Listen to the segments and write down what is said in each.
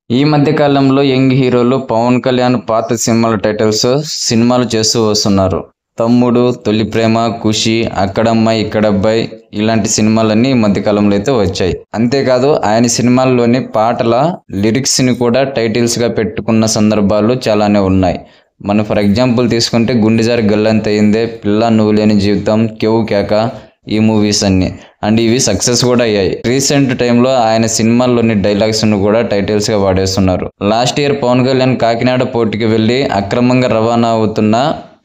ఈ మధ్య కాలంలో యంగ్ హీరోలు పవన్ కళ్యాణ్ పాత సినిమాల టైటిల్స్ సినిమాలు చేస్తూ వస్తున్నారు. తమ్ముడు, తొలి ప్రేమ, ఖుషి, అక్కడమ్మాయి ఇక్కడబ్బాయి ఇలాంటి సినిమాలన్నీ ఈ మధ్య కాలంలో అయితే వచ్చాయి. అంతేకాదు ఆయన సినిమాల్లోని పాటల లిరిక్స్ ని కూడా టైటిల్స్ గా పెట్టుకున్న సందర్భాలు చాలానే ఉన్నాయి. మనం ఫర్ ఎగ్జాంపుల్ తీసుకుంటే గుండెజారి గల్లంత అయిందే, పిల్ల నువ్వు లేని జీవితం, కేవు కేక ఈ మూవీస్ అన్ని అండ్ ఇవి సక్సెస్ కూడా అయ్యాయి. రీసెంట్ టైంలో ఆయన సినిమాల్లోని డైలాగ్స్ ను కూడా టైటిల్స్ గా వాడేస్తున్నారు. లాస్ట్ ఇయర్ పవన్ కళ్యాణ్ కాకినాడ పోర్టుకి వెళ్లి అక్రమంగా రవాణా అవుతున్న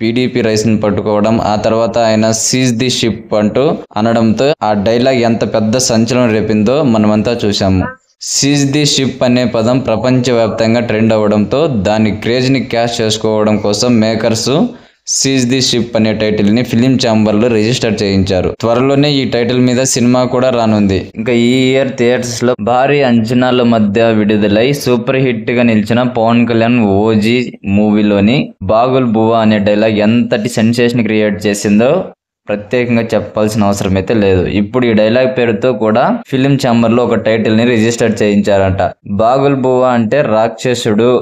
పీడీపీ రైస్ ని పట్టుకోవడం, ఆ తర్వాత ఆయన సీజ్ ది షిప్ అంటూ అనడంతో ఆ డైలాగ్ ఎంత పెద్ద సంచలనం రేపిందో మనమంతా చూసాము. సీజ్ ది షిప్ అనే పదం ప్రపంచవ్యాప్తంగా ట్రెండ్ అవ్వడంతో దాని క్రేజ్ ని క్యాష్ చేసుకోవడం కోసం మేకర్స్ సీజ్ ది షిప్ అనే టైటిల్ ని ఫిలిం ఛాంబర్ లో రిజిస్టర్ చేయించారు. త్వరలోనే ఈ టైటిల్ మీద సినిమా కూడా రానుంది. ఇంకా ఈ ఇయర్ థియేటర్స్ లో భారీ అంచనాల మధ్య విడుదలై సూపర్ హిట్ గా నిలిచిన పవన్ కళ్యాణ్ ఓజీ మూవీలోని బాగుల్ బువ్వా అనే డైలాగ్ ఎంతటి సెన్సేషన్ క్రియేట్ చేసిందో ప్రత్యేకంగా చెప్పాల్సిన అవసరం అయితే లేదు. ఇప్పుడు ఈ డైలాగ్ పేరుతో కూడా ఫిలిం ఛాంబర్ లో ఒక టైటిల్ ని రిజిస్టర్ చేయించారంట. బాగుల్ బువ్వా అంటే రాక్షసుడు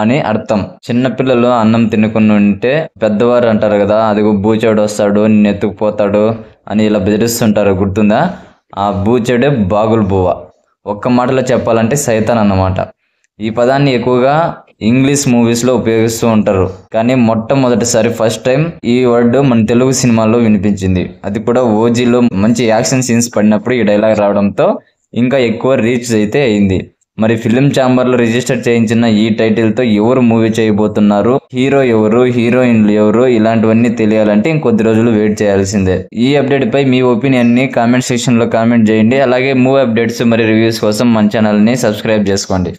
అని అర్థం. చిన్నపిల్లలు అన్నం తినుకుని ఉంటే పెద్దవారు అంటారు కదా, అది బూచోడు వస్తాడు నిన్ను ఎత్తుకుపోతాడు అని ఇలా బెదిరిస్తుంటారు, గుర్తుందా? ఆ బూచోడే బాగుల్ బువ్వ. ఒక్క మాటలో చెప్పాలంటే సైతాన్ అన్నమాట. ఈ పదాన్ని ఎక్కువగా ఇంగ్లీష్ మూవీస్ లో ఉపయోగిస్తూ ఉంటారు, కానీ మొట్టమొదటిసారి ఫస్ట్ టైం ఈ వర్డ్ మన తెలుగు సినిమాల్లో వినిపించింది. అది కూడా ఓజీలో మంచి యాక్షన్ సీన్స్ పడినప్పుడు ఈ డైలాగ్ రావడంతో ఇంకా ఎక్కువ రీచ్ అయితే అయింది. మరి ఫిలిం ఛాంబర్ లో రిజిస్టర్ చేయించిన ఈ టైటిల్ తో ఎవరు మూవీ చేయబోతున్నారు, హీరో ఎవరు, హీరోయిన్లు ఎవరు, ఇలాంటివన్నీ తెలియాలంటే ఇంకొద్ది రోజులు వెయిట్ చేయాల్సిందే. ఈ అప్డేట్ పై మీ ఒపీనియన్ ని కామెంట్ సెక్షన్ లో కామెంట్ చేయండి. అలాగే మూవీ అప్డేట్స్ మరియు రివ్యూస్ కోసం మన ఛానల్ ని సబ్స్క్రైబ్ చేసుకోండి.